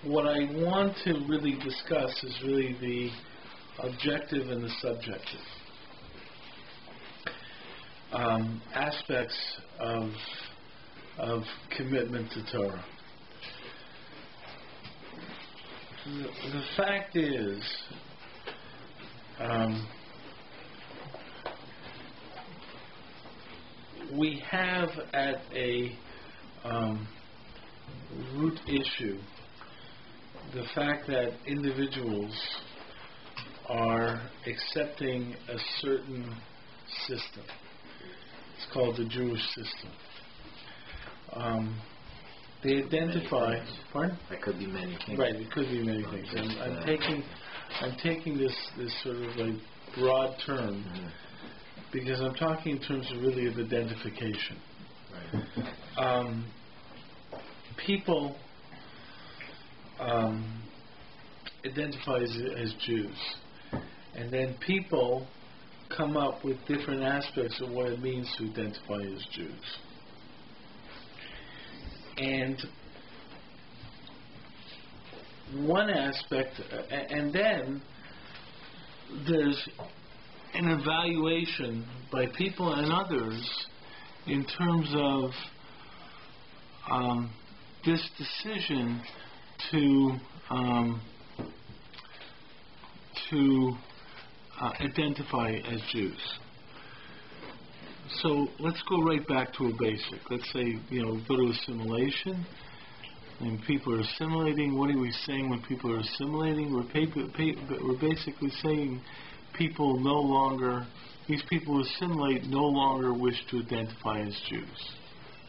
what I want to really discuss is really the objective and the subjective aspects of commitment to Torah. The fact is, we have at a root issue the fact that individuals are accepting a certain system. It's called the Jewish system. They identify. Pardon? That could be many things. Right, it could be many things. I'm taking this sort of a broad term because I'm talking in terms of really of identification. Right. People identify as Jews, and then people come up with different aspects of what it means to identify as Jews. And one aspect, and then there's an evaluation by people and others in terms of this decision to identify as Jews. So let's go right back to a basic. Let's say, go to assimilation, and people are assimilating. What are we saying when people are assimilating? We're basically saying these people who assimilate no longer wish to identify as Jews.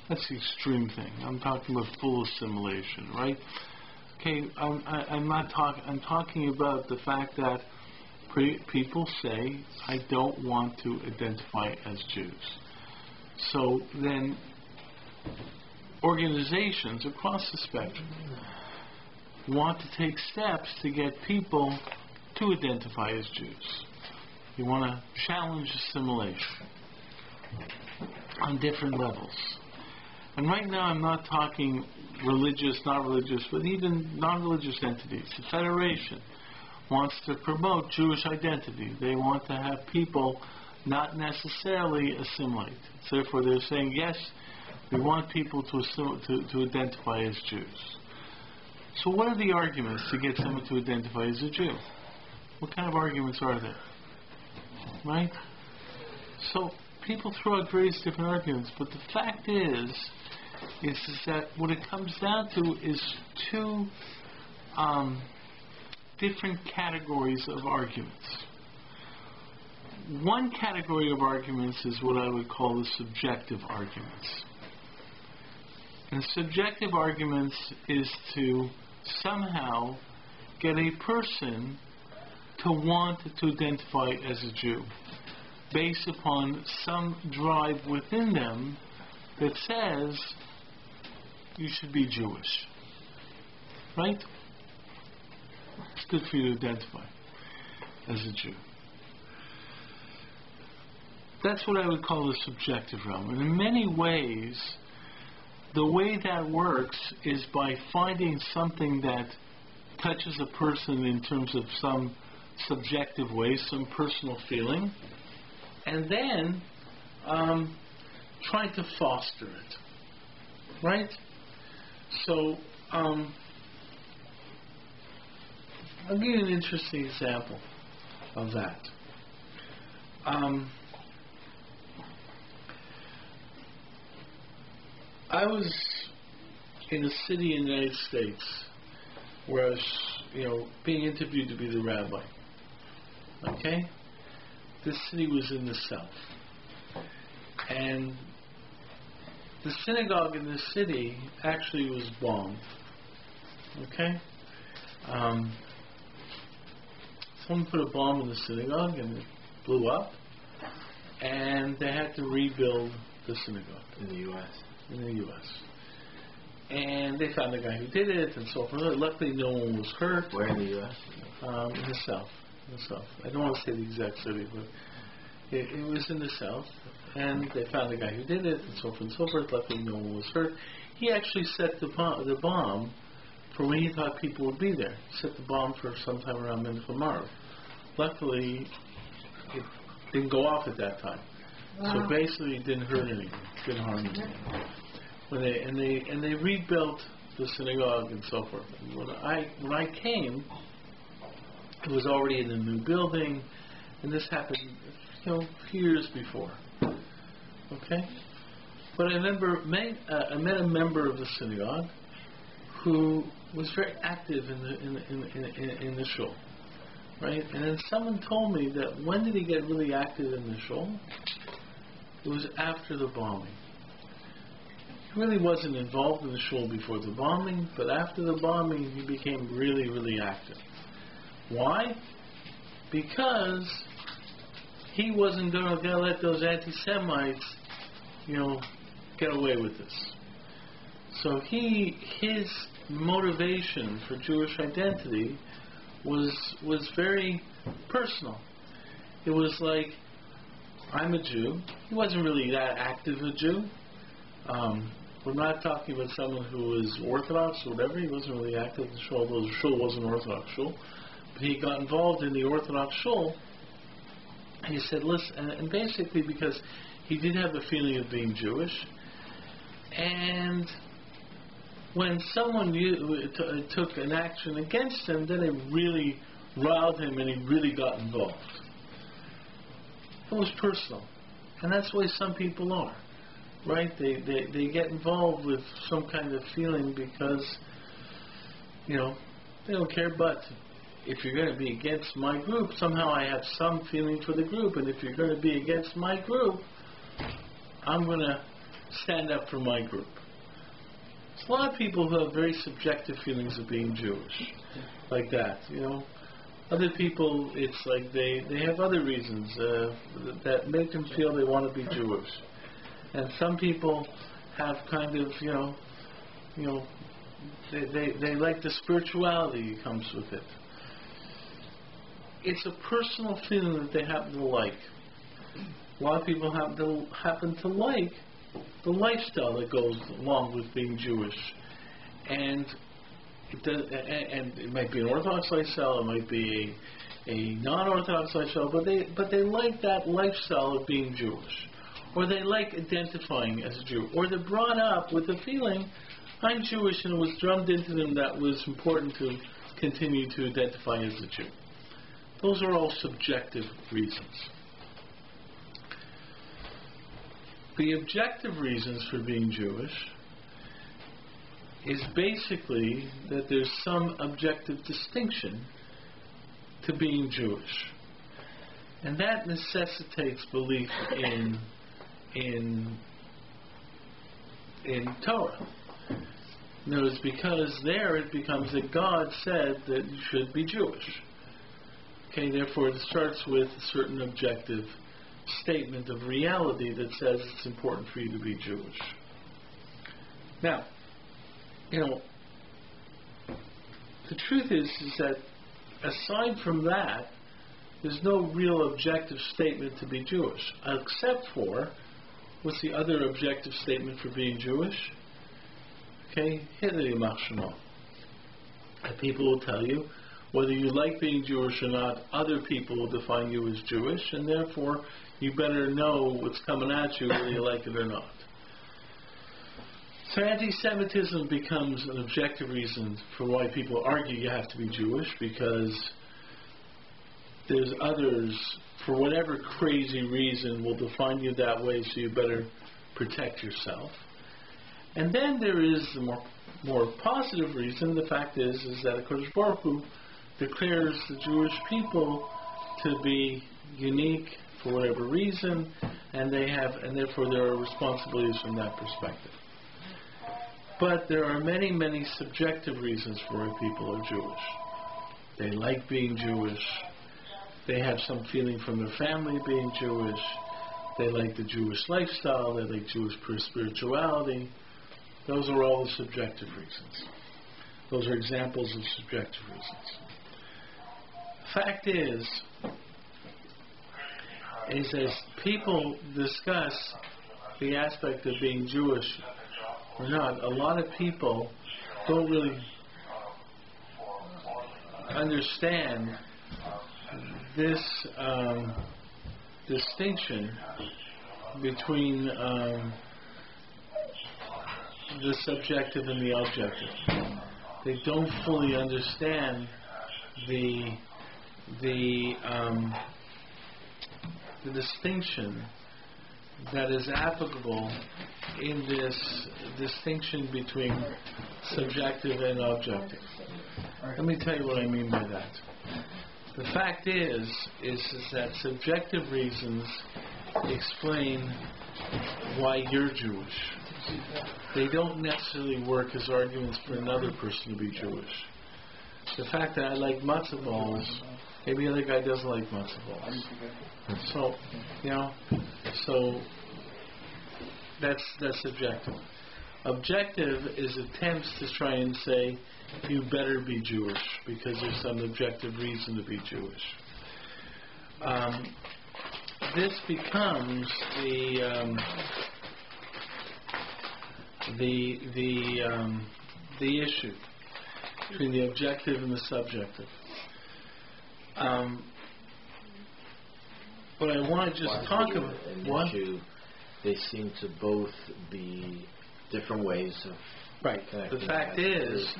That's the extreme thing. I'm talking about full assimilation, right? Okay, I'm talking about the fact that people say, I don't want to identify as Jews. So then organizations across the spectrum want to take steps to get people to identify as Jews. You want to challenge assimilation on different levels. And right now I'm not talking religious, not religious, but even non-religious entities. The Federation wants to promote Jewish identity. They want to have people not necessarily assimilate. So therefore they're saying, yes, we want people to identify as Jews. So what are the arguments to get someone to identify as a Jew? What kind of arguments are there? Right? So people throw out various different arguments, but the fact is that what it comes down to is two different categories of arguments. One category of arguments is what I would call the subjective arguments. And subjective arguments is to somehow get a person to want to identify as a Jew based upon some drive within them that says you should be Jewish. Right? It's good for you to identify as a Jew. That's what I would call the subjective realm. And in many ways, the way that works is by finding something that touches a person in terms of some subjective way, some personal feeling, and then trying to foster it. Right? So, I'll give you an interesting example of that. I was in a city in the United States where I was, being interviewed to be the rabbi. Okay? This city was in the south. And the synagogue in this city actually was bombed. Okay? Someone put a bomb in the synagogue and it blew up. And they had to rebuild the synagogue. In the U.S.? In the U.S. And they found the guy who did it and so forth. Luckily no one was hurt. Where in the U.S.? In the south. I don't want to say the exact city, but it was in the south. And they found the guy who did it and so forth and so forth. Luckily no one was hurt. He actually set the bomb for when he thought people would be there. He set the bomb for sometime around Mincha Maariv. Luckily, it didn't go off at that time. So basically, it didn't hurt anyone, didn't harm anyone. When they rebuilt the synagogue and so forth. And when I came, it was already in a new building, and this happened, a few years before. Okay, but I remember I met a member of the synagogue who was very active in the shul, right? And then someone told me that when did he get really active in the shul? It was after the bombing. He really wasn't involved in the shul before the bombing, but after the bombing he became really, really active. Why? Because he wasn't going to let those anti-Semites, get away with this. So his motivation for Jewish identity was very personal. It was like, I'm a Jew. He wasn't really that active a Jew. We're not talking about someone who was Orthodox or whatever. He wasn't really active in the shul, although the shul was an Orthodox shul. But he got involved in the Orthodox shul. He said, listen, and basically because he did have a feeling of being Jewish, and when someone took an action against him, then it really riled him and he really got involved. It was personal. And that's the way some people are, right? They get involved with some kind of feeling because, they don't care, but if you're going to be against my group, somehow I have some feeling for the group, and if you're going to be against my group, I'm going to stand up for my group. There's a lot of people who have very subjective feelings of being Jewish, like that, Other people, it's like they have other reasons that make them feel they want to be Jewish. And some people have kind of, they like the spirituality that comes with it. It's a personal feeling that they happen to like. A lot of people happen to like the lifestyle that goes along with being Jewish. And it might be an Orthodox lifestyle, it might be a non-Orthodox lifestyle, but they like that lifestyle of being Jewish, or they like identifying as a Jew, or they're brought up with the feeling, I'm Jewish, and it was drummed into them that was important to continue to identify as a Jew. Those are all subjective reasons. The objective reasons for being Jewish is basically that there's some objective distinction to being Jewish. And that necessitates belief in Torah. In other words, because there it becomes that God said that you should be Jewish. Okay, therefore it starts with a certain objective statement of reality that says it's important for you to be Jewish. Now, the truth is that aside from that, there's no real objective statement to be Jewish, except for, what's the other objective statement for being Jewish? Okay, people will tell you, whether you like being Jewish or not, other people will define you as Jewish, and therefore you better know what's coming at you whether you like it or not. So anti-Semitism becomes an objective reason for why people argue you have to be Jewish, because there's others, for whatever crazy reason, will define you that way, so you better protect yourself. And then there is the more positive reason. The fact is that HaKadosh Baruch Hu declares the Jewish people to be unique for whatever reason, and therefore there are responsibilities from that perspective. But there are many, many subjective reasons for why people are Jewish. They like being Jewish. They have some feeling from their family being Jewish. They like the Jewish lifestyle. They like Jewish spirituality. Those are all the subjective reasons. Those are examples of subjective reasons. Fact is as people discuss the aspect of being Jewish or not, a lot of people don't really understand this distinction between the subjective and the objective. They don't fully understand the distinction that is applicable in this distinction between subjective and objective. Let me tell you what I mean by that. The fact is that subjective reasons explain why you're Jewish. They don't necessarily work as arguments for another person to be Jewish. The fact that I like matzo balls, maybe the other guy doesn't like matzo balls. So, so that's subjective. Objective is attempts to try and say you better be Jewish because there's some objective reason to be Jewish. This becomes the issue between the objective and the subjective. What I want to just talk about, what? They seem to both be different ways of The fact is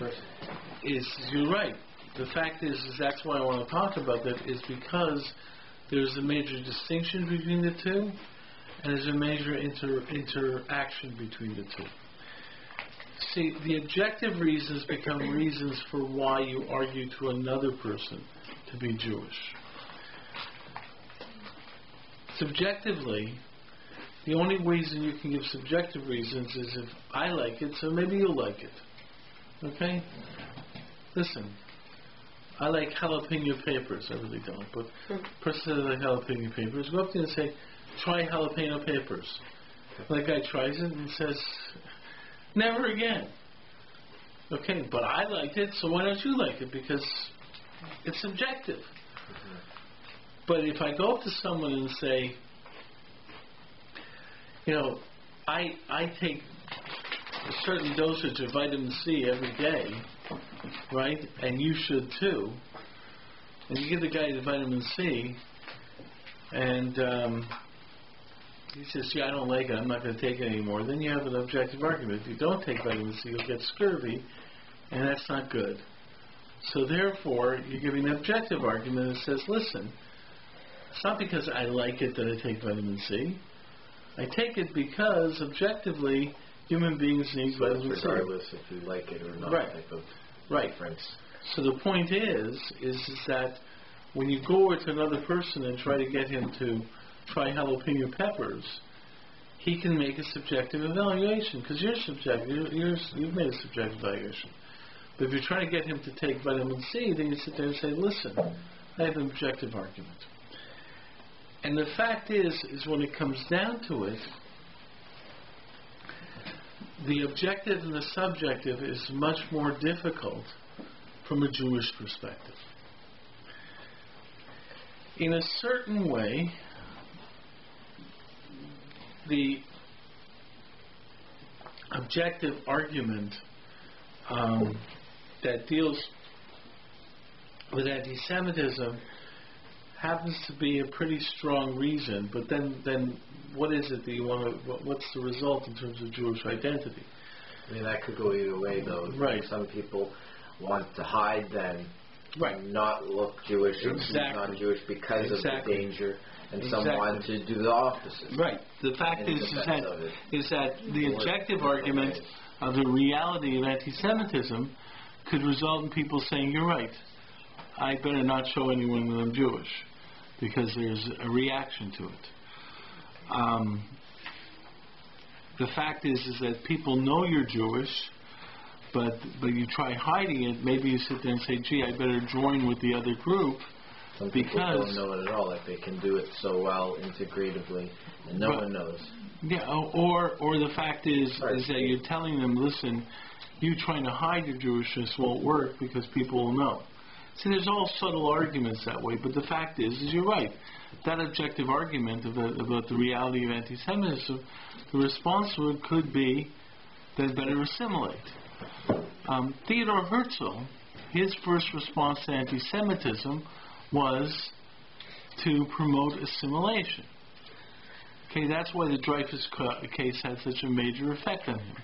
you're right. The fact is that's why I want to talk about that is because there's a major distinction between the two, and there's a major interaction between the two. See, the objective reasons become reasons for why you argue to another person to be Jewish. Subjectively, the only reason you can give subjective reasons is if I like it, so maybe you'll like it. Okay? Listen, I like jalapeno peppers. I really don't. But the person says I like jalapeno peppers. Go up to him and say, try jalapeno peppers. That guy tries it and says, never again. Okay, but I liked it, so why don't you like it? Because it's subjective. But if I go up to someone and say, I take a certain dosage of vitamin C every day, right? And you should too. And you give the guy the vitamin C, and he says, I don't like it, I'm not going to take it anymore. Then you have an objective argument. If you don't take vitamin C, you'll get scurvy, and that's not good. So therefore, you're giving an objective argument that says, listen, it's not because I like it that I take vitamin C. I take it because, objectively, human beings need vitamin C. Regardless if you like it or not, type of difference. So the point is that when you go over to another person and try to get him to try jalapeno peppers, he can make a subjective evaluation because you're subjective. You've made a subjective evaluation. But if you're trying to get him to take vitamin C, then you sit there and say, listen, I have an objective argument. And the fact is when it comes down to it, the objective and the subjective is much more difficult from a Jewish perspective. In a certain way, the objective argument that deals with anti-Semitism happens to be a pretty strong reason, but then what is it that you want to, what's the result in terms of Jewish identity? I mean, that could go either way, though. Right. Some people want to hide then, not look Jewish or be non-Jewish because of the danger, and some want to do the opposite. Right. The fact is that the objective argument of the reality of anti-Semitism could result in people saying, you're right, I better not show anyone that I'm Jewish, because there's a reaction to it. The fact is that people know you're Jewish, but you try hiding it. Maybe you sit there and say, gee, I better join with the other group. Some people don't know it at all, that they can do it so well integratively, and no one knows. Yeah, or the fact is that you're telling them, listen, you trying to hide your Jewishness won't work because people will know. See, there's all subtle arguments that way, but the fact is you're right. That objective argument about the reality of anti-Semitism, the response to it could be that better assimilate. Theodor Herzl his first response to anti-Semitism was to promote assimilation. Okay, that's why the Dreyfus case had such a major effect on him.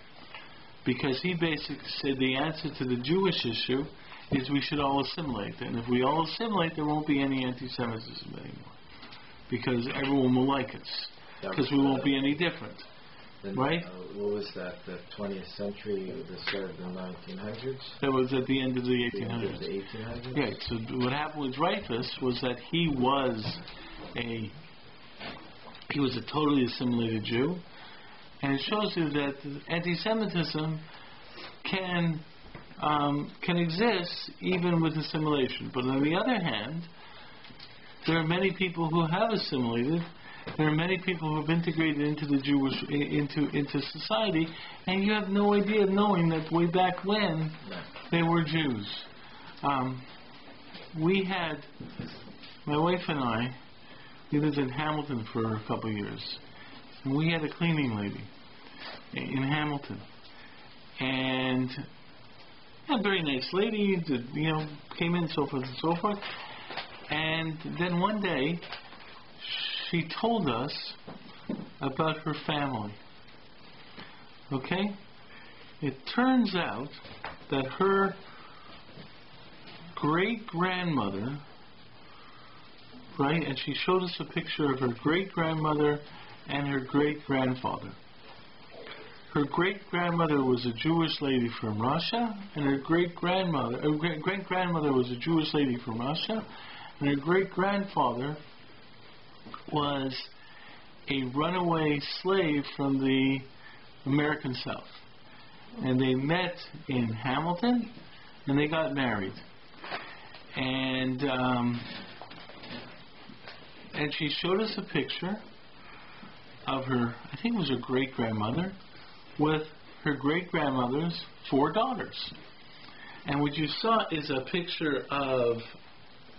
Because he basically said the answer to the Jewish issue is we should all assimilate. And if we all assimilate, there won't be any anti-Semitism anymore. Because everyone will like us. Because we won't be any different. Then, right? What was that, the 20th century, the start of the 1900s? That was at the end of the 1800s. The 1800s? Yeah, so what happened with Dreyfus was that he was a totally assimilated Jew. And it shows you that anti-Semitism can exist even with assimilation. But on the other hand, there are many people who have assimilated. There are many people who have integrated into the Jewish into society, and you have no idea of knowing that way back when they were Jews. We had, my wife and I, we lived in Hamilton for a couple of years. And we had a cleaning lady in Hamilton, and a very nice lady, came in, so forth and so forth. And then one day, she told us about her family. Okay? It turns out that her great-grandmother, right, and she showed us a picture of her great-grandmother and her great-grandfather. Her great-grandmother was a Jewish lady from Russia, and her great-grandmother was a Jewish lady from Russia, and her great-grandfather was a runaway slave from the American South. And they met in Hamilton, and they got married. And she showed us a picture of her, I think it was her great-grandmother, with her great-grandmother's 4 daughters. And what you saw is a picture of,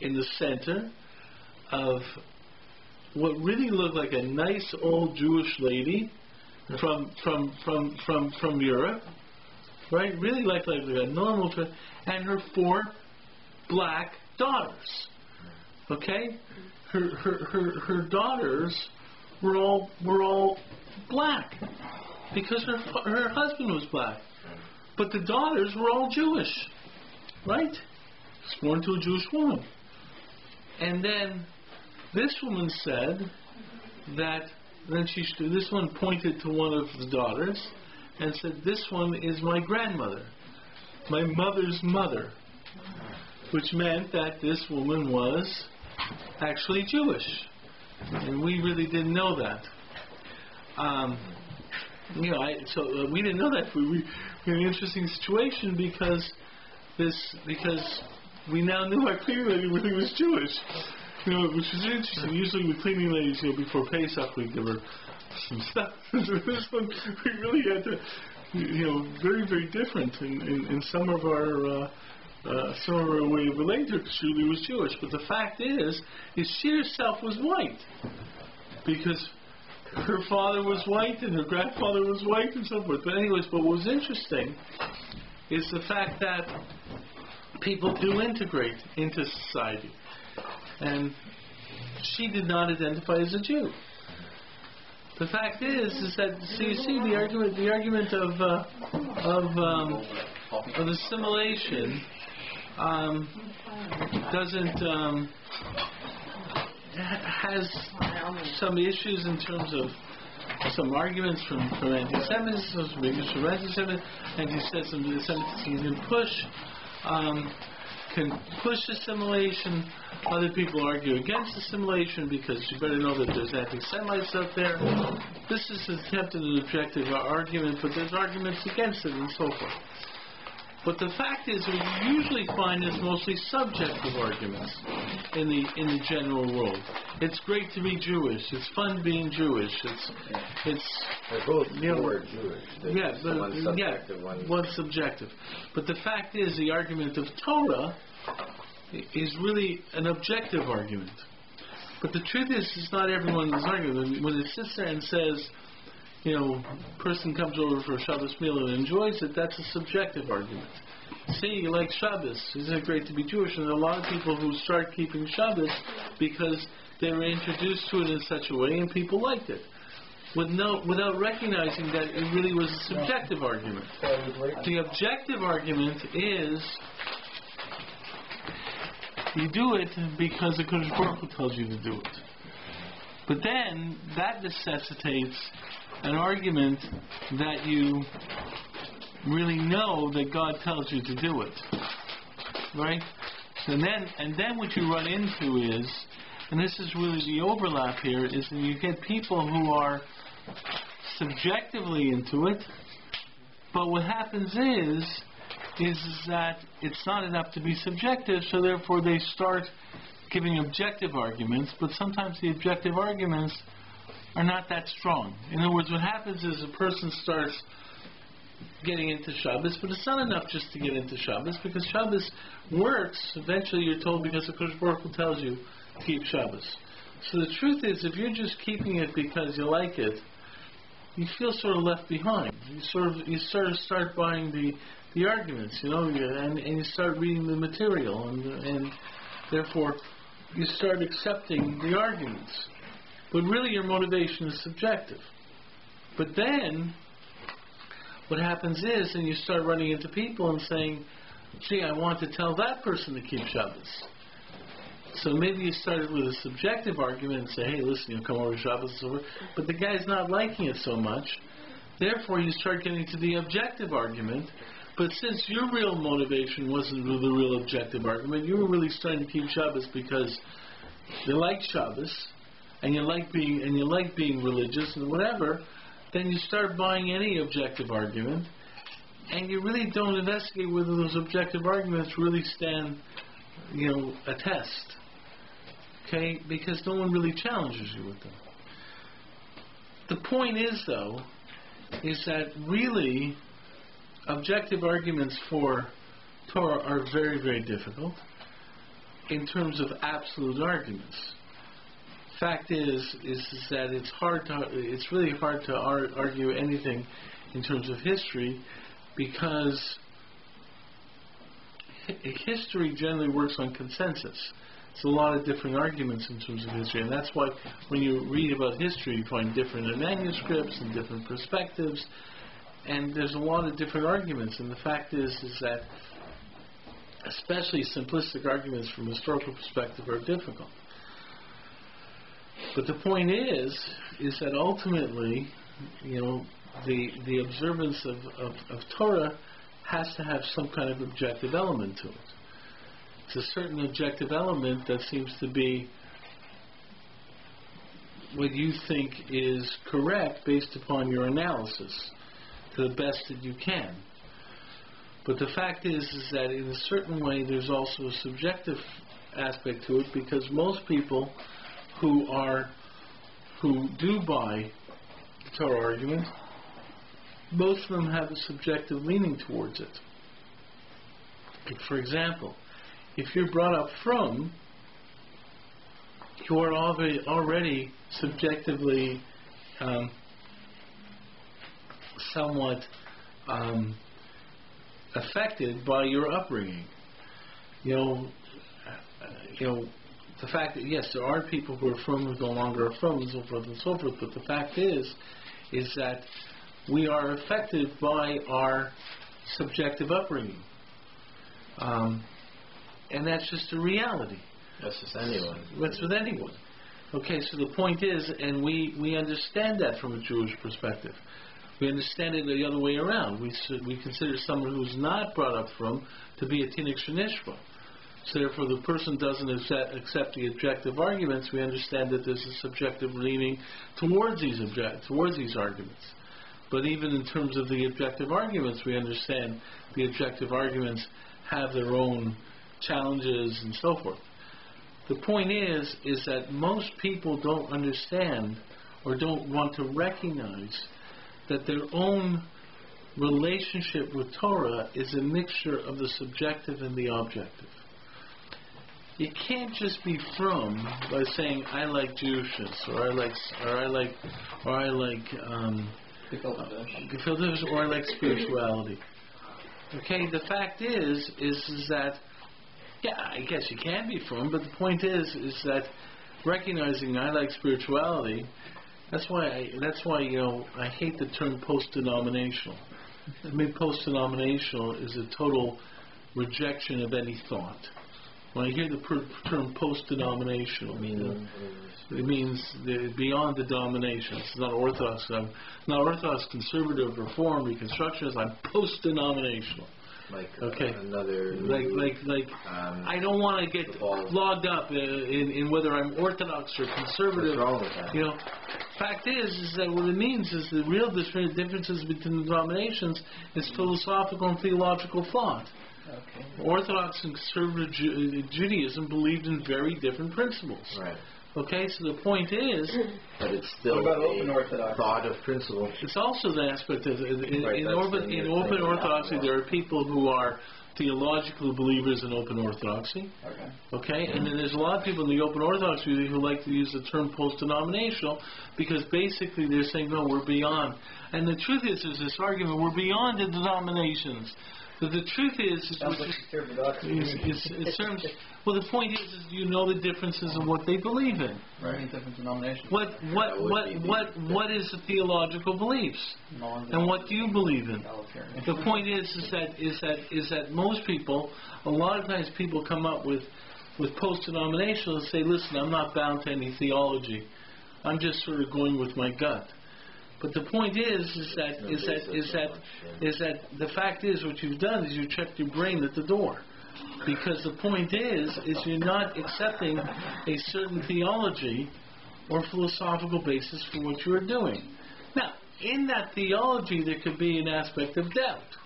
in the center, of what really looked like a nice old Jewish lady from Europe, right? Really like a normal, and her 4 black daughters. Okay, her daughters were all black because her husband was black, but the daughters were all Jewish, right? Born to a Jewish woman, and then this woman said that. Then this one pointed to one of the daughters and said, "This one is my grandmother, my mother's mother," which meant that this woman was actually Jewish, and we really didn't know that. We didn't know that. We were in an interesting situation because we now knew our cleaning lady really was Jewish. Which is interesting. Usually with cleaning ladies, before Pesach, we give her some stuff. This one, we really had to, very, very different in some of our way of relating to her, because she really was Jewish. But the fact is she herself was white, because her father was white and her grandfather was white and so forth. But anyways, what was interesting is the fact that people do integrate into society. And she did not identify as a Jew. The fact is that you see the argument of assimilation has some issues in terms of some arguments from anti-Semitism, some issues from anti-Semitism can push assimilation. Other people argue against assimilation because you better know that there's anti-Semites out there. This is an attempt at an objective argument, but there's arguments against it and so forth. But the fact is, what you usually find is mostly subjective arguments in the general world. It's great to be Jewish. It's fun being Jewish. They're both Jewish. One's subjective. But the fact is, the argument of Torah is really an objective argument. But the truth is, it's not everyone's argument. When it sits there and says, person comes over for a Shabbos meal and enjoys it, that's a subjective argument. see, you like Shabbos. Isn't it great to be Jewish? And there are a lot of people who start keeping Shabbos because they were introduced to it in such a way and people liked it. Without recognizing that it really was a subjective argument. The objective argument is you do it because the Kodesh Baruch Hu tells you to do it. But then that necessitates an argument that you really know that God tells you to do it. Right? And then what you run into is, and this is really the overlap here, is that you get people who are subjectively into it, but what happens is that it's not enough to be subjective, so therefore they start giving objective arguments, but sometimes the objective arguments are not that strong. In other words, what happens is a person starts getting into Shabbos, but it's not enough just to get into Shabbos, because Shabbos works, eventually you're told, because the Kodesh Baruch Hu tells you to keep Shabbos. So the truth is, if you're just keeping it because you like it, you feel sort of left behind. You sort of start buying the arguments, and you start reading the material, and therefore you start accepting the arguments. But really your motivation is subjective. But then what happens is, and you start running into people and saying, gee, I want to tell that person to keep Shabbos. So maybe you started with a subjective argument and say, hey, listen, come over to Shabbos and so forth, but the guy's not liking it so much. Therefore, you start getting to the objective argument. But since your real motivation wasn't the real objective argument, you were really starting to keep Shabbos because you like Shabbos and you like being religious and whatever, then you start buying any objective argument, and you really don't investigate whether those objective arguments really stand, a test. Okay? Because no one really challenges you with them. The point is, though, is that really objective arguments for Torah are very, very difficult in terms of absolute arguments. Fact is that it's really hard to argue anything in terms of history, because history generally works on consensus. It's a lot of different arguments in terms of history, and that's why when you read about history, you find different manuscripts and different perspectives, and there's a lot of different arguments. And the fact is that especially simplistic arguments from a historical perspective are difficult. But the point is that ultimately, the observance of Torah has to have some kind of objective element to it. It's a certain objective element that seems to be what you think is correct based upon your analysis to the best that you can. But the fact is that in a certain way there's also a subjective aspect to it, because most people who do buy the Torah argument, most of them have a subjective leaning towards it. Like, for example, if you're brought up from, you are already subjectively somewhat affected by your upbringing. The fact that, yes, there are people who are from who no longer are from, and so forth and so forth, but the fact is that we are affected by our subjective upbringing. And that's just a reality. That's just anyone. That's with anyone. Okay, so the point is, and we understand that from a Jewish perspective. We understand it the other way around. We consider someone who's not brought up from to be a tinik shenishma. So therefore, the person doesn't accept the objective arguments. We understand that there's a subjective leaning towards these arguments. But even in terms of the objective arguments, we understand the objective arguments have their own challenges and so forth. The point is that most people don't understand or don't want to recognize that their own relationship with Torah is a mixture of the subjective and the objective. You can't just be from by saying I like Jewishness or I like gefilte fish or I like spirituality. Okay, the fact is that, yeah, I guess you can be frum, but the point is that recognizing I like spirituality. That's why I hate the term post-denominational. I mean, post-denominational is a total rejection of any thought. When I hear the term post-denominational, it means beyond the denomination. It's not Orthodox. I'm not Orthodox, conservative, Reform, Reconstructionist. I'm post-denominational. Another. I don't want to get logged up in whether I'm Orthodox or conservative. What's wrong with that? Fact is that what it means is the real differences between the denominations is philosophical and theological thought. Okay. Orthodox and conservative Judaism believed in very different principles. Right. Okay, so the point is... But it's still a thought of principle. It's also the aspect of... In open orthodoxy, there are people who are theological believers in open orthodoxy. Okay? And then there's a lot of people in the open orthodoxy who like to use the term post-denominational because basically they're saying, no, we're beyond. And the truth is, there's this argument, we're beyond the denominations. But the truth is well, the point is you know the differences in what they believe in. Right. Different denominations. What is the theological beliefs? And what do you believe in? The point is that most people, a lot of times people come up with post-denominational and say, listen, I'm not bound to any theology. I'm just sort of going with my gut. But the point is that the fact is what you've done is you checked your brain at the door, because the point is you're not accepting a certain theology or philosophical basis for what you are doing. Now, in that theology, there could be an aspect of doubt.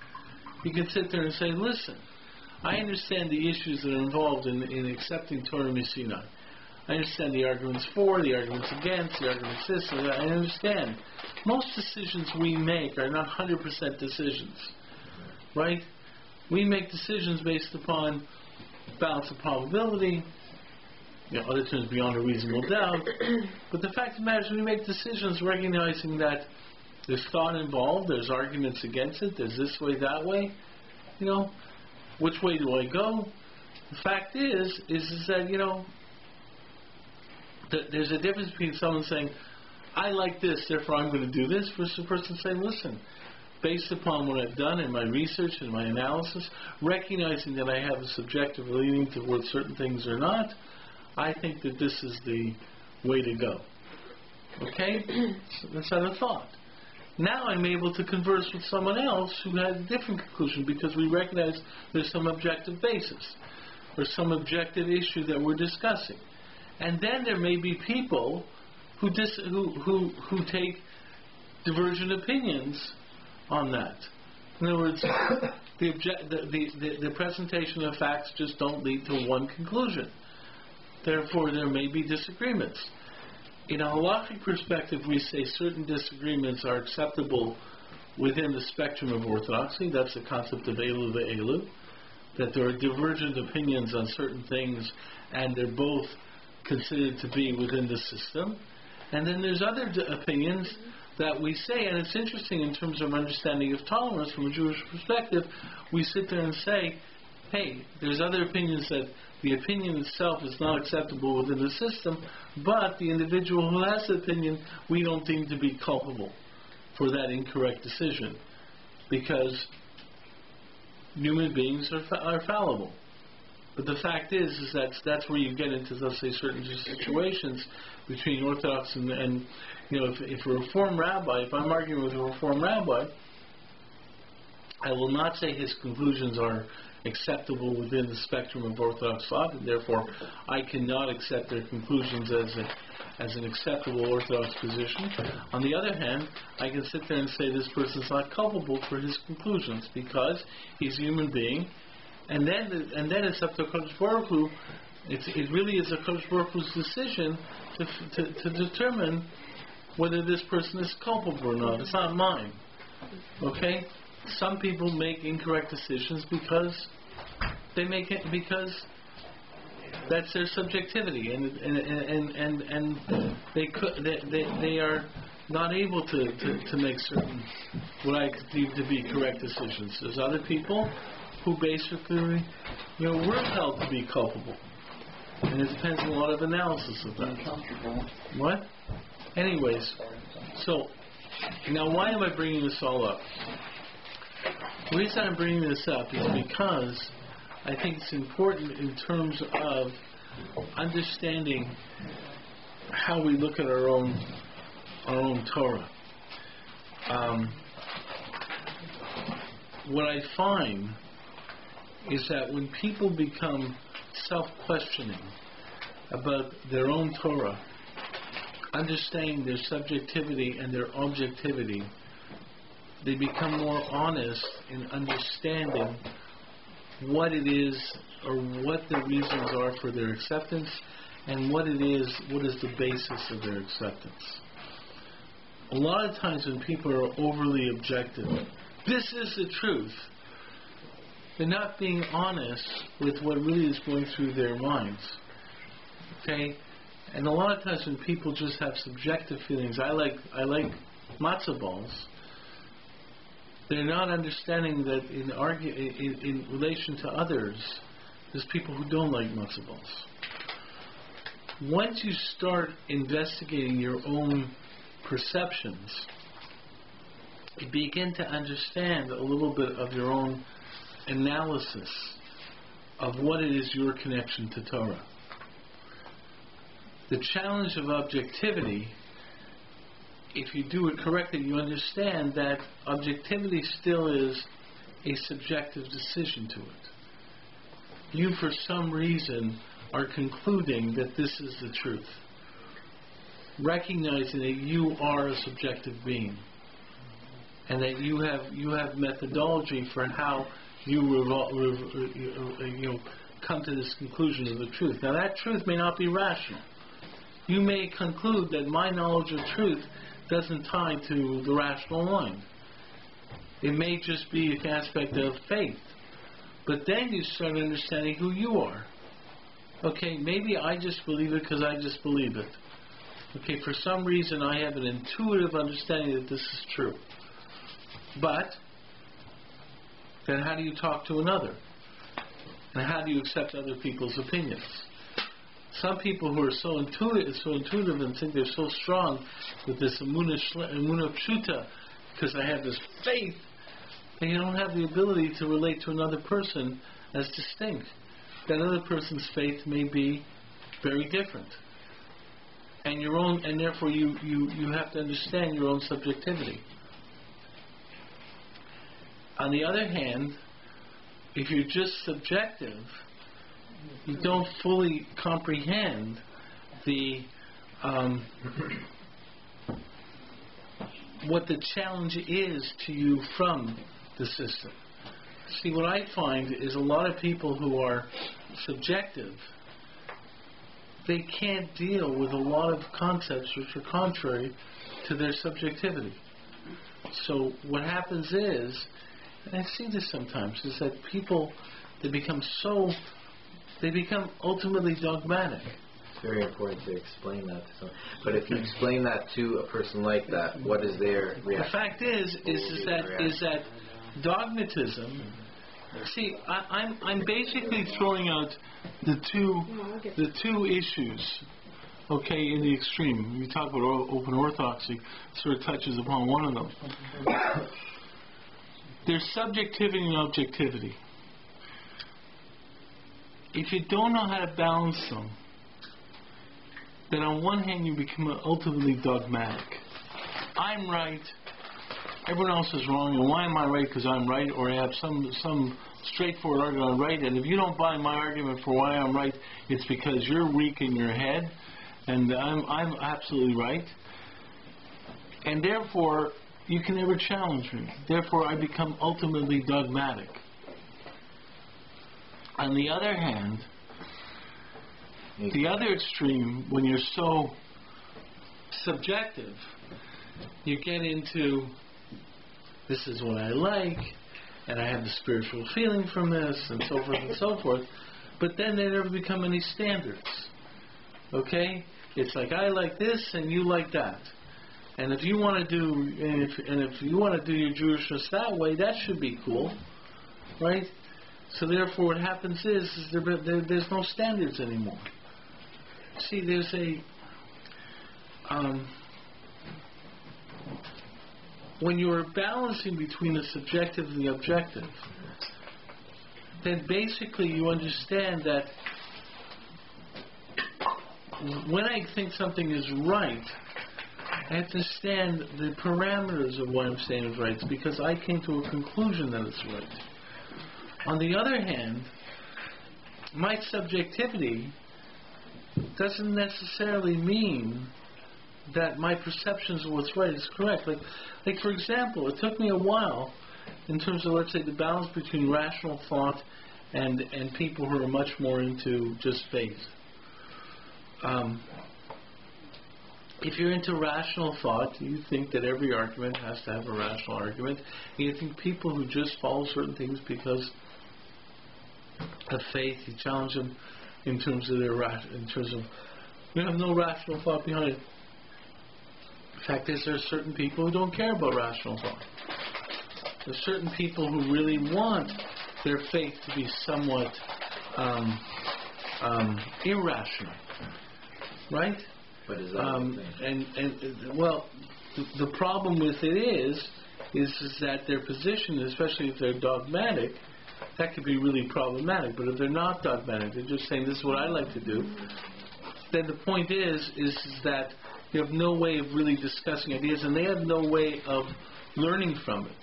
You can sit there and say, listen, I understand the issues that are involved in accepting Torah Sinai. I understand the arguments for, the arguments against, the arguments this, and that. I understand. Most decisions we make are not 100% decisions, right? We make decisions based upon balance of probability, other terms beyond a reasonable doubt. But the fact of the matter is we make decisions recognizing that there's thought involved, there's arguments against it, there's this way, that way. Which way do I go? The fact is that, there's a difference between someone saying, I like this, therefore I'm going to do this, versus a person saying, listen, based upon what I've done in my research and my analysis, recognizing that I have a subjective leaning towards certain things or not, I think that this is the way to go. Okay? So that's not a thought. Now I'm able to converse with someone else who has a different conclusion because we recognize there's some objective basis or some objective issue that we're discussing. And then there may be people who take divergent opinions on that. In other words, the presentation of facts just don't lead to one conclusion. Therefore, there may be disagreements. In a halachic perspective, we say certain disagreements are acceptable within the spectrum of orthodoxy. That's the concept of elu ve'elu, that there are divergent opinions on certain things, and they're both considered to be within the system. And then there's other opinions that we say, and it's interesting in terms of understanding of tolerance from a Jewish perspective, we sit there and say, hey, there's other opinions that the opinion itself is not acceptable within the system, but the individual who has the opinion, we don't deem to be culpable for that incorrect decision, because human beings are fallible. But the fact is that that's where you get into, let's say, certain situations between Orthodox and if a Reform rabbi, if I'm arguing with a Reform rabbi, I will not say his conclusions are acceptable within the spectrum of Orthodox thought, and therefore I cannot accept their conclusions as an acceptable Orthodox position. On the other hand, I can sit there and say this person's not culpable for his conclusions because he's a human being. And then it's up to Kodesh Baruch Hu. It really is a Kodesh Baruch Hu's decision to determine whether this person is culpable or not. It's not mine. Okay? Some people make incorrect decisions because they make it because that's their subjectivity, and not able to make certain what I deem to be correct decisions. There's other people who basically, were held to be culpable. And it depends on a lot of analysis of that. What? Anyways, so, now why am I bringing this all up? The reason I'm bringing this up is because I think it's important in terms of understanding how we look at our own Torah. What I find is that when people become self-questioning about their own Torah, understanding their subjectivity and their objectivity, they become more honest in understanding what it is or what the reasons are for their acceptance and what is the basis of their acceptance. A lot of times when people are overly objective, this is the truth, they're not being honest with what really is going through their minds. Okay? And a lot of times when people just have subjective feelings, I like matzo balls, they're not understanding that in relation to others, there's people who don't like matzo balls. Once you start investigating your own perceptions, you begin to understand a little bit of your own analysis of what it is your connection to Torah. The challenge of objectivity, if you do it correctly, you understand that objectivity still is a subjective decision to it. You, for some reason, are concluding that this is the truth, recognizing that you are a subjective being, and that you have methodology for how you come to this conclusion of the truth. Now, that truth may not be rational. You may conclude that my knowledge of truth doesn't tie to the rational mind. It may just be an aspect of faith. But then you start understanding who you are. Okay, maybe I just believe it because I just believe it. Okay, for some reason I have an intuitive understanding that this is true. But then how do you talk to another? And how do you accept other people's opinions? Some people who are so intuitive and think they're so strong with this emunah pshuta, because I have this faith, they don't have the ability to relate to another person as distinct. That other person's faith may be very different, and therefore you have to understand your own subjectivity. On the other hand, if you're just subjective, you don't fully comprehend what the challenge is to you from the system. See, what I find is a lot of people who are subjective, they can't deal with a lot of concepts which are contrary to their subjectivity. So what happens is, and I see this sometimes, is that people, they become ultimately dogmatic. It's very important to explain that to someone. But if you explain that to a person like that, what is their reaction? The fact is that dogmatism. See, I'm basically throwing out the two issues. Okay, in the extreme. We talk about open orthodoxy, sort of touches upon one of them. There's subjectivity and objectivity. If you don't know how to balance them, then on one hand you become ultimately dogmatic. I'm right, everyone else is wrong, and why am I right? Because I'm right, or I have some straightforward argument I'm right, and if you don't buy my argument for why I'm right, it's because you're weak in your head, and I'm absolutely right. And therefore, you can never challenge me. Therefore, I become ultimately dogmatic. On the other hand, the other extreme, when you're so subjective, you get into, this is what I like, and I have the spiritual feeling from this, and so forth and so forth, but then there never become any standards. Okay? It's like, I like this, and you like that. And if you want to do, if you want to do your Jewishness that way, that should be cool, right? So therefore, what happens is there's no standards anymore. See, there's when you're balancing between the subjective and the objective, then basically you understand that when I think something is right, I have to understand the parameters of what I'm saying is right. It's because I came to a conclusion that it's right. On the other hand, my subjectivity doesn't necessarily mean that my perceptions of what's right is correct. Like for example, it took me a while in terms of, let's say, the balance between rational thought and people who are much more into just faith. If you're into rational thought, you think that every argument has to have a rational argument. And you think people who just follow certain things because of faith, you challenge them in terms of you have no rational thought behind it. The fact is, there are certain people who don't care about rational thought. There are certain people who really want their faith to be somewhat irrational, right? But is that well, the problem with it is that their position, especially if they're dogmatic, that could be really problematic. But if they're not dogmatic, they're just saying this is what I like to do, then the point is that you have no way of really discussing ideas, and they have no way of learning from it.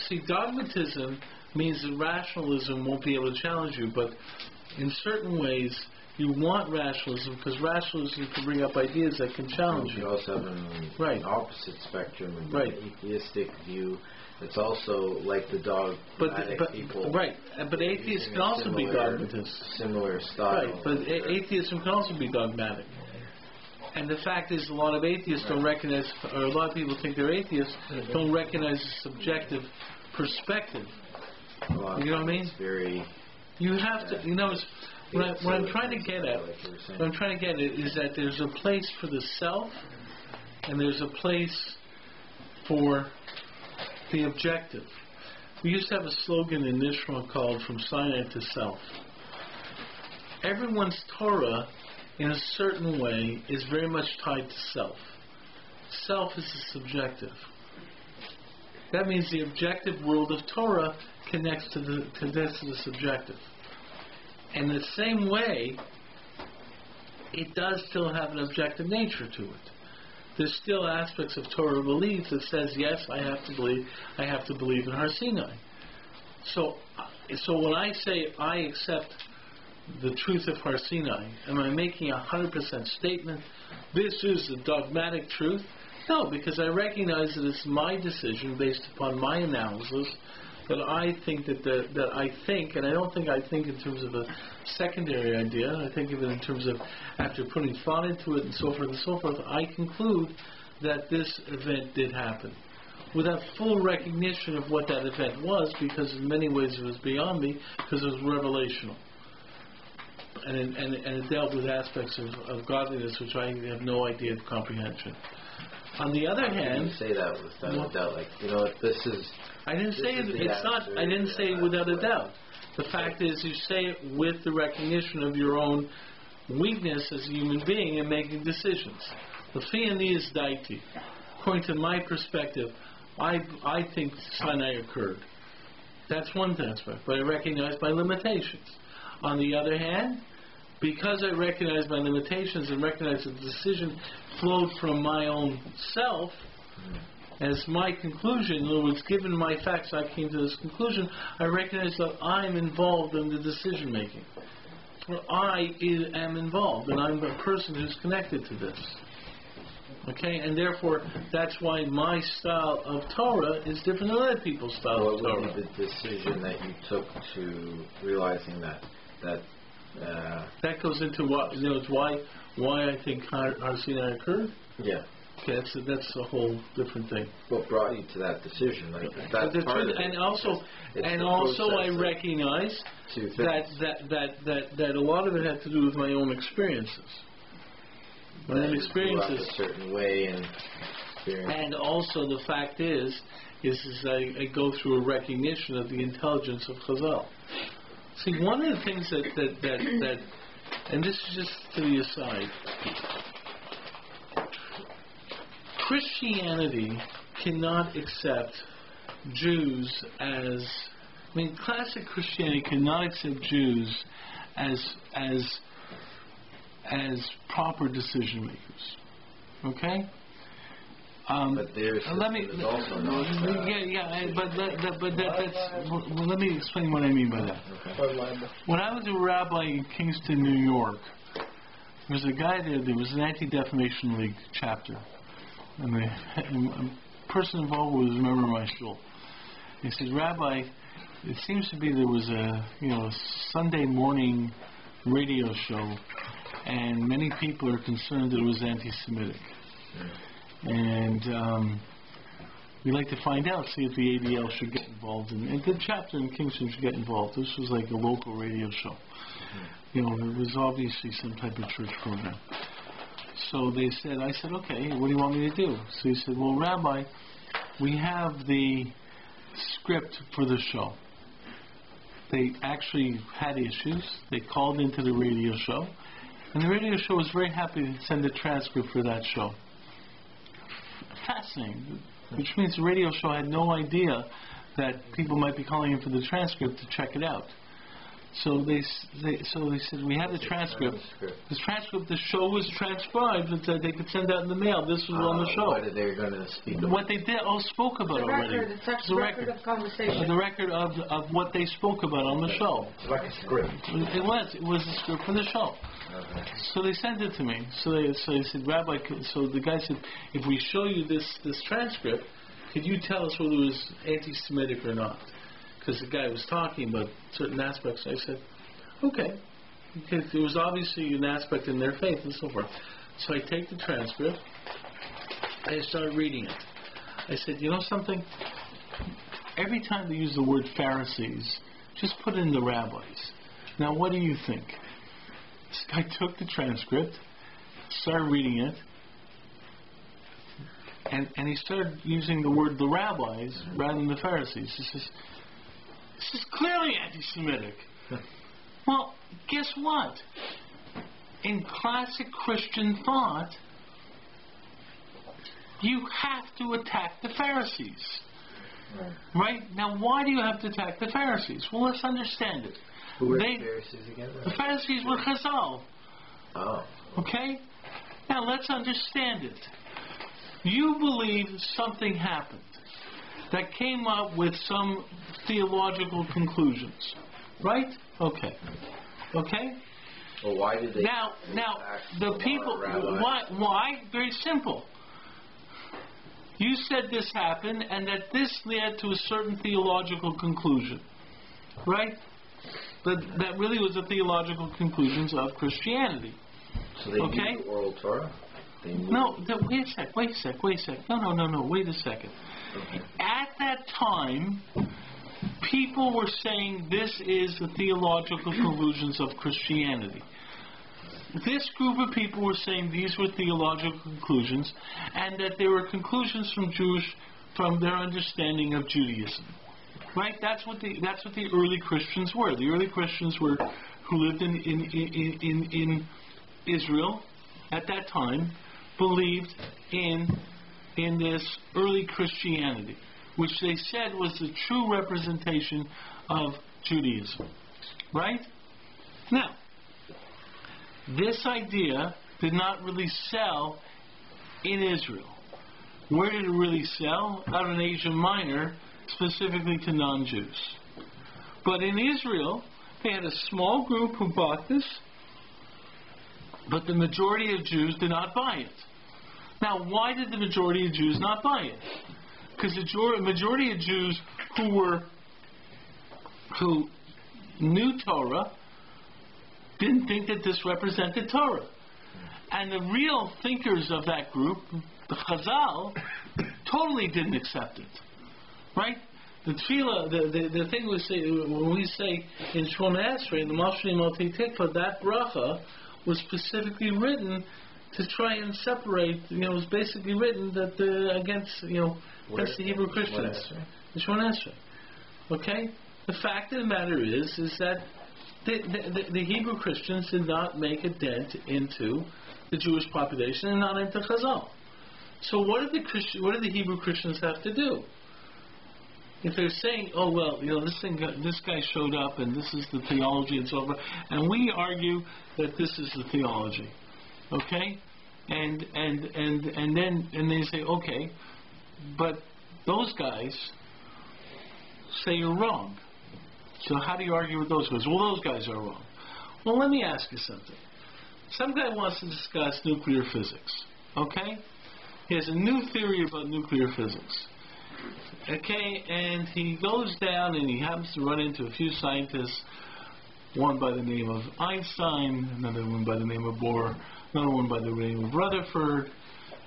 See, dogmatism means that rationalism won't be able to challenge you, but in certain ways you want rationalism because rationalism can bring up ideas that can challenge you. You also have an opposite spectrum, an atheistic view. It's also like the dogmatic people. Right, but atheists can also be dogmatists. Similar style. Right, but atheism can also be dogmatic. And the fact is, a lot of atheists don't recognize, or a lot of people think they're atheists, don't recognize the subjective perspective. You know what I mean? You have to, you know, what I'm trying to get at, is that there's a place for the self, and there's a place for the objective. We used to have a slogan in Nishma called "From Sinai to Self." Everyone's Torah, in a certain way, is very much tied to self. Self is the subjective. That means the objective world of Torah connects to the subjective. And the same way, it does still have an objective nature to it. There's still aspects of Torah belief that says, yes, I have to believe in Har Sinai. So when I say I accept the truth of Har Sinai, am I making 100% statement, this is the dogmatic truth? No, because I recognize that it's my decision based upon my analysis that I think and I don't think I think in terms of a secondary idea. I think of it in terms of, after putting thought into it and so forth, I conclude that this event did happen. Without full recognition of what that event was, because in many ways it was beyond me, because it was revelational. And it dealt with aspects of godliness which I have no idea of comprehension. On the other hand, you say that without a doubt, like, you know, this is. I didn't say it. It's not. I didn't say it without a doubt. The fact is, you say it with the recognition of your own weakness as a human being in making decisions. The Fiani is daiti. According to my perspective, I think Sinai occurred. That's one aspect, but I recognize my limitations. On the other hand, because I recognize my limitations and recognize that the decision flowed from my own self, as my conclusion, in other words, given my facts, I came to this conclusion, I recognize that I'm involved in the decision making. Well, I am involved, and I'm a person who's connected to this. Okay, and therefore, that's why my style of Torah is different than other people's style of Torah. What would be the decision that you took to realizing that? That goes into what, you know, it's why I think Har Sinai occurred. Yeah. Okay, that's a whole different thing. What brought you to that decision? Like that's part of it. And also, I recognize that a lot of it had to do with my own experiences. My own experiences. A certain way, and And also the fact is I go through a recognition of the intelligence of Chazal. See, one of the things that and this is just to the aside, Christianity cannot accept Jews as, classic Christianity cannot accept Jews as proper decision makers. Okay? But their system is also not. Let me explain what I mean by that. Okay. When I was a rabbi in Kingston, New York, there was a guy there. There was an Anti-Defamation League chapter, and the person involved was a member of my shul. He said, "Rabbi, it seems to be there was a Sunday morning radio show, and many people are concerned that it was anti-Semitic." And we'd like to find out, see if the ADL should get involved, and the chapter in Kingston should get involved. This was like a local radio show. It was obviously some type of church program. So I said, okay, what do you want me to do? So he said, well, Rabbi, we have the script for the show. They actually had issues. They called into the radio show, and the radio show was very happy to send a transcript for that show. Fascinating, which means the radio show had no idea that people might be calling in for the transcript to check it out. So they said, we have the transcript. The transcript, the show was transcribed and said they could send out in the mail. This was on the show. What are they going to speak about? What they did, spoke about already. The record of conversation. The record of what they spoke about on the show. It's like a script. It was a script for the show. Okay. So they sent it to me. So they said, Rabbi, so the guy said, if we show you this transcript, could you tell us whether it was anti-Semitic or not? Because the guy was talking about certain aspects. I said, okay. Because there was obviously an aspect in their faith and so forth. So I take the transcript, and I start reading it. I said, you know something? Every time they use the word Pharisees, just put in the rabbis. Now, what do you think? This guy took the transcript, started reading it, and he started using the word the rabbis rather than the Pharisees. He says, this is clearly anti-Semitic. Well, guess what? In classic Christian thought, you have to attack the Pharisees. Right? Now, why do you have to attack the Pharisees? Well, let's understand it. Who were the Pharisees again? The Pharisees were Chazal. Oh. Okay? Now, let's understand it. You believe something happened that came up with some theological conclusions. Right? Okay. Okay? Well, why did they... Now, the people... Why? Very simple. You said this happened and that this led to a certain theological conclusion. Right? That really was the theological conclusions of Christianity. So they knew the oral Torah? No, wait a sec. No, wait a second. Okay. At that time, people were saying this is the theological conclusions of Christianity. This group of people were saying these were theological conclusions, and that they were conclusions from their understanding of Judaism. Right? That's what the early Christians were. The early Christians who lived in Israel at that time believed in this early Christianity, which they said was the true representation of Judaism. Right? Now, this idea did not really sell in Israel. Where did it really sell? Out in Asia Minor, specifically to non-Jews. But in Israel, they had a small group who bought this, but the majority of Jews did not buy it. Now, why did the majority of Jews not buy it? Because the majority of Jews who knew Torah didn't think that this represented Torah. And the real thinkers of that group, the Chazal, totally didn't accept it. Right? The tefillah, the thing we say, when we say in Shemona Esrei, in the Mashri Motei Tikva, that bracha was specifically written to try and separate. It was basically written that against the Hebrew Christians. Nishma. Okay. The fact of the matter is that the Hebrew Christians did not make a dent into the Jewish population and not into Chazal. So what did the Hebrew Christians have to do? If they're saying, oh well, this guy showed up and this is the theology and so forth, and we argue that this is the theology, okay, and then they say, okay, but those guys say you're wrong. So how do you argue with those guys? Well, those guys are wrong. Well, let me ask you something. Some guy wants to discuss nuclear physics, okay? He has a new theory about nuclear physics. Okay, and he goes down and he happens to run into a few scientists, one by the name of Einstein, another one by the name of Bohr, another one by the name of Rutherford,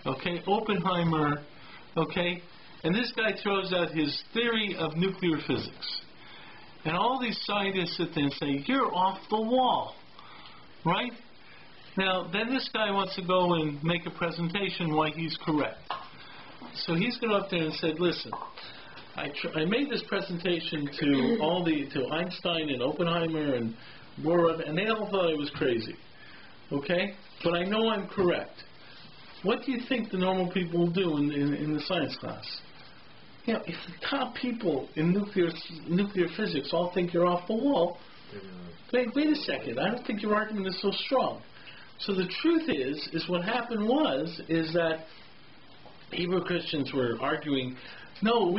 okay, Oppenheimer, okay, and this guy throws out his theory of nuclear physics. And all these scientists sit there and say, you're off the wall, right? Now, then this guy wants to go and make a presentation why he's correct. So he's going up there and said, listen, I made this presentation to Einstein and Oppenheimer and Bohr, and they all thought I was crazy. Okay? But I know I'm correct. What do you think the normal people will do in the science class? If the top people in nuclear physics all think you're off the wall, wait a second, I don't think your argument is so strong. So the truth is what happened is that Hebrew Christians were arguing, no,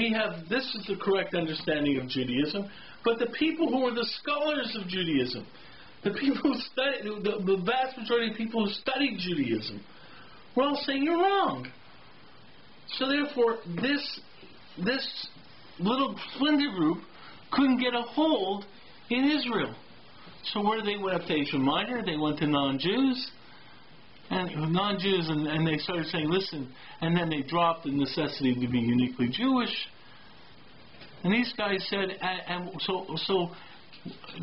this is the correct understanding of Judaism, but the people who were the scholars of Judaism, the people who studied, the vast majority of people who studied Judaism, were all saying you're wrong. So therefore, this little splinter group couldn't get a hold in Israel. So where did they went up to Asia Minor? They went to non-Jews. And they started saying, listen, and then they dropped the necessity to be uniquely Jewish. And these guys said, so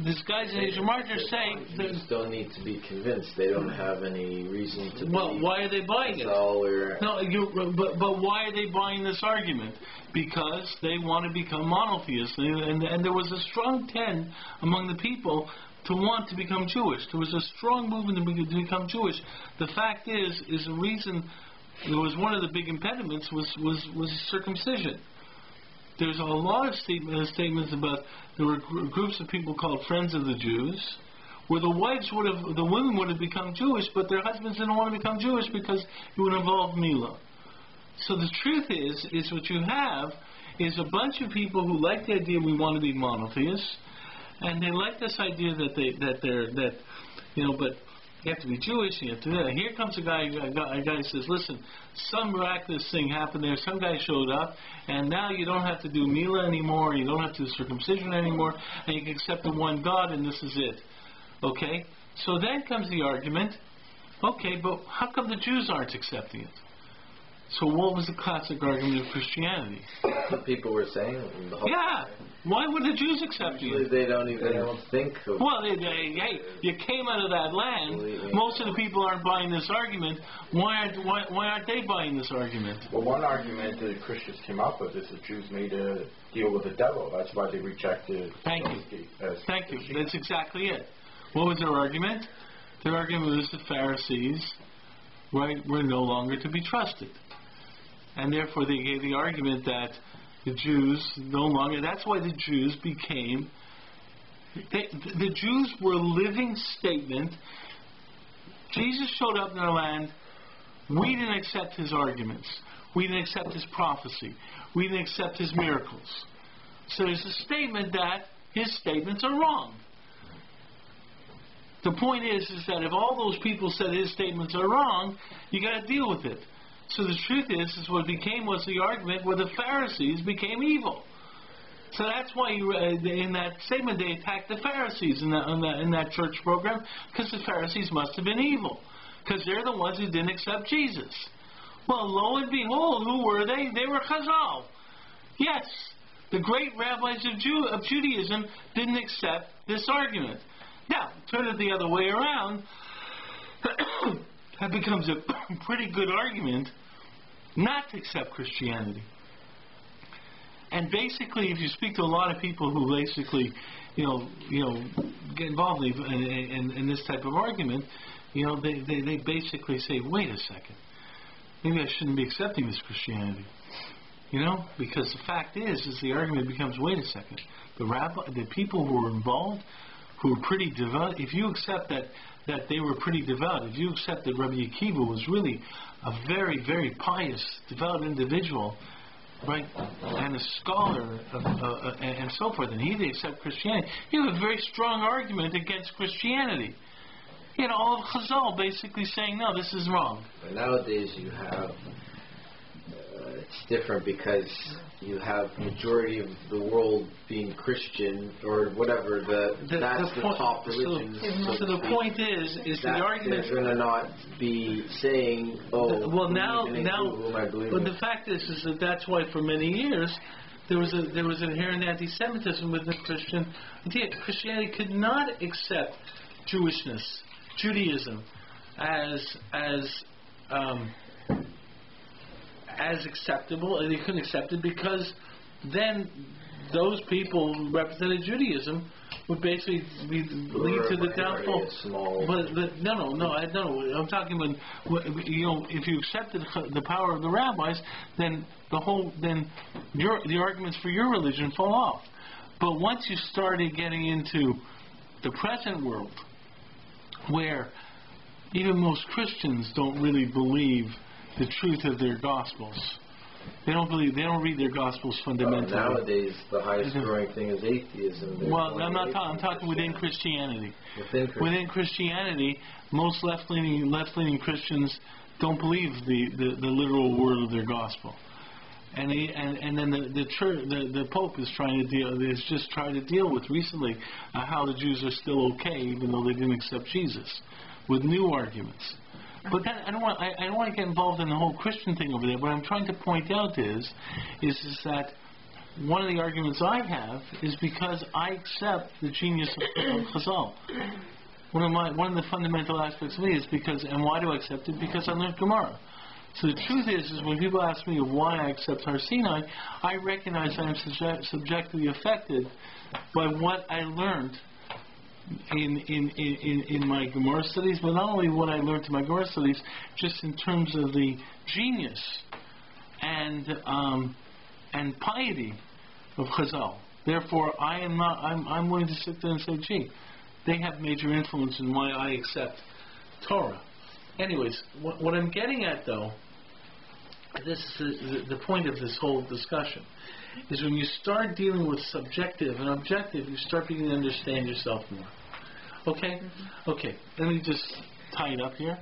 these guys in Asia Minor say... They still need to be convinced. They don't have any reason to Well, why are they buying it? But why are they buying this argument? Because they want to become monotheists. And there was a strong trend among the people to want to become Jewish. There was a strong movement to become Jewish. The fact is the reason, it was one of the big impediments was circumcision. There's a lot of statements about, there were groups of people called Friends of the Jews, where the women would have become Jewish, but their husbands didn't want to become Jewish because it would involve Milah. So the truth is what you have is a bunch of people who like the idea we want to be monotheists, and they like this idea but you have to be Jewish, you have to do that. Here comes a guy who says, listen, some miraculous thing happened there, some guy showed up, and now you don't have to do Milah anymore, you don't have to do circumcision anymore, and you can accept the one God, and this is it. Okay? So then comes the argument, okay, but how come the Jews aren't accepting it? So what was the classic argument of Christianity? People were saying. Why would the Jews accept you? They don't even think. Well, hey, you came out of that land. Most of the people aren't buying this argument. Why aren't they buying this argument? Well, one argument that Christians came up with is the Jews made a deal with the devil. That's why they rejected. Thank you. That's exactly it. What was their argument? Their argument was the Pharisees, were no longer to be trusted. And therefore they gave the argument that the Jews no longer, that's why the Jews became, the Jews were a living statement. Jesus showed up in our land, we didn't accept his arguments. We didn't accept his prophecy. We didn't accept his miracles. So there's a statement that his statements are wrong. The point is that if all those people said his statements are wrong, you got to deal with it. So the truth is what became was the argument where the Pharisees became evil. So that's why in that statement they attacked the Pharisees in that church program, because the Pharisees must have been evil, because they're the ones who didn't accept Jesus. Well, lo and behold, who were they? They were Chazal. Yes, the great rabbis of Judaism didn't accept this argument. Now, turn it the other way around. that becomes a pretty good argument not to accept Christianity. And basically, if you speak to a lot of people who basically, get involved in this type of argument, they basically say, wait a second, maybe I shouldn't be accepting this Christianity. Because the fact is the argument becomes, wait a second, the people who were involved, who were pretty devout, if you accept that they were pretty devout, if you accept that Rabbi Akiva was really a very, very pious, devout individual, right, and a scholar, and so forth, and he did accept Christianity, you have a very strong argument against Christianity. All of Chazal basically saying, no, this is wrong. But nowadays you have, it's different because you have majority of the world being Christian or whatever. That's the top religion. So the point is the argument. They're going to not be saying, oh, well now. But the fact is that that's why for many years there was inherent anti-Semitism within Christianity could not accept Jewishness, Judaism, as acceptable, and they couldn't accept it because then those people who represented Judaism would basically lead to the downfall. I'm talking about if you accepted the power of the rabbis, then the arguments for your religion fall off. But once you started getting into the present world, where even most Christians don't really believe the truth of their Gospels. They don't read their Gospels fundamentally. Nowadays, the highest growing thing is atheism. I'm talking within Christianity. Within Christianity, most left-leaning Christians don't believe the literal word of their Gospel. And then the church, the Pope is trying to deal with recently how the Jews are still okay, even though they didn't accept Jesus, with new arguments. But I don't want to get involved in the whole Christian thing over there. What I'm trying to point out is that one of the arguments I have is because I accept the genius of Chazal. One of the fundamental aspects of me is because, and why do I accept it? Because I learned Gemara. So the truth is when people ask me why I accept Har Sinai, I recognize I am subjectively affected by what I learned in my Gemara studies, but not only what I learned in my Gemara studies, just in terms of the genius and piety of Chazal. Therefore, I'm willing to sit there and say, gee, they have major influence in why I accept Torah. Anyways, what I'm getting at, though, this is the point of this whole discussion, is when you start dealing with subjective and objective, you start beginning to understand yourself more. Okay? Okay, let me just tie it up here.